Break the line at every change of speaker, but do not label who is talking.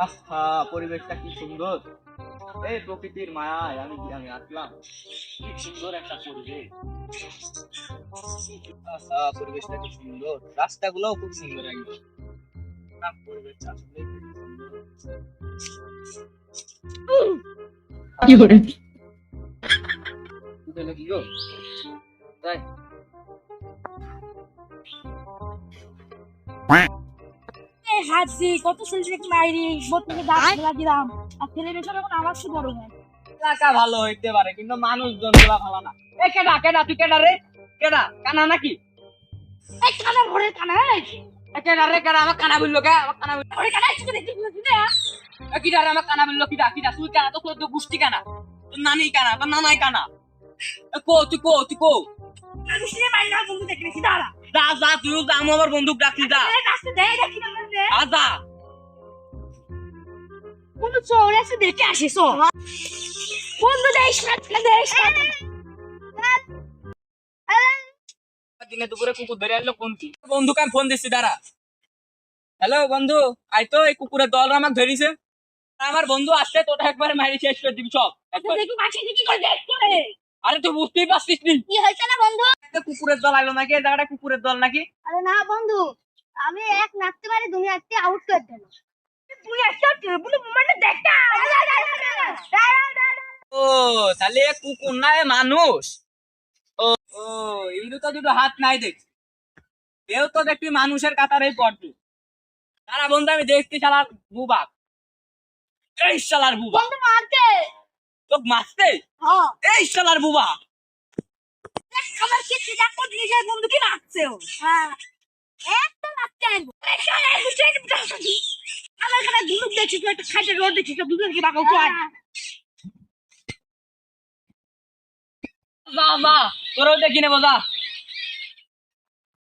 আহা, পরিবেশটা কি সুন্দর। এই প্রকৃতির মায়ায় আমি আমি আসলাম। কি সুন্দর একটা পরিবেশ। আহা, পরিবেশটা কি সুন্দর, রাস্তাগুলোও খুব সুন্দর একদম। পরিবেশটা আসলে খুব সুন্দর।
কি করে
কি গো, তাই
হাজি কত সুন্দর মাইরি বোতলে দাঁত ফেলা দিলাম আর ছেলে মেয়েটার এখন আমার সে বড় হয়
এলাকা ভালো হইতে পারে কিন্তু মানুষজন গুলা ভালো না। এ কেডা কেডা তুই কেডা রে? কেডা কানা নাকি?
এই কানা ভরে কানা
এ কেডা রে? কেডা আমার কানা বললো? কে আমার কানা বললো?
ভরে কানা এসে দেখি না
এ কিডা রে আমার কানা বললো? কিডা কিডা? তুই কানা তো, তোর তো গোষ্ঠী কানা, তোর নানি কানা, তোর নানাই কানা। এ কো তুই কো তুই কো
আমি সিনে মাইরি না বন্ধু দেখি দাঁড়া
যা যা, তুইও যা, আমি আমার বন্দুক রাখলি যা।
এই রাস্তা দেয় দেখি না বন্ধু
যা
বন্ধু চল এসে দেখে আসি চল বন্ধু দেশ না দেশ
দিনে দুপুরে কুকুর ধরে আনলো কোনটি? বন্ধুকে আমি ফোন দিচ্ছি, দাঁড়া। হ্যালো বন্ধু, আই তো এই কুকুরের দল আমাকে ধরিছে। আমার বন্ধু আসছে, তোটা একবার মারি শেষ করে দিবি সব একবার।
দেখি মাছি কি করে দেখ করে
আরে তুই বুঝতেই পারছিস নি,
কি হয়েছে না বন্ধু
একটা কুকুরের দল আইলো নাকি? এই জায়গাটা কুকুরের দল নাকি?
আরে না বন্ধু আমি এক নাচতে পারি দুই নাচতে আউট করে দেব তুই একটা বন্ধু মানে দেখটা
ও তাহলে এ কুকুর না এ মানুষ। ও ও এইরু তো দুটো হাত নাই দেখছি, এও তো দেখবি মানুষের কাতারেই পড়বি। তারা বন্ধু আমি দেখছি শালার বুবা, এই শালার বুবা
বন্ধু মারতে
তোক মারতে,
হ্যাঁ
এই শালার বুবা।
আমার কিছু দেখো নিজের বন্ধুকে মারছে ও হ্যাঁ একটা মারতে আনবো আমার এখানে দুলুক দেখছিস একটা খাইতে রোড দেখছিস দুলুক বাগাও তো
যা যা, তোরও দেখি নেবো যা।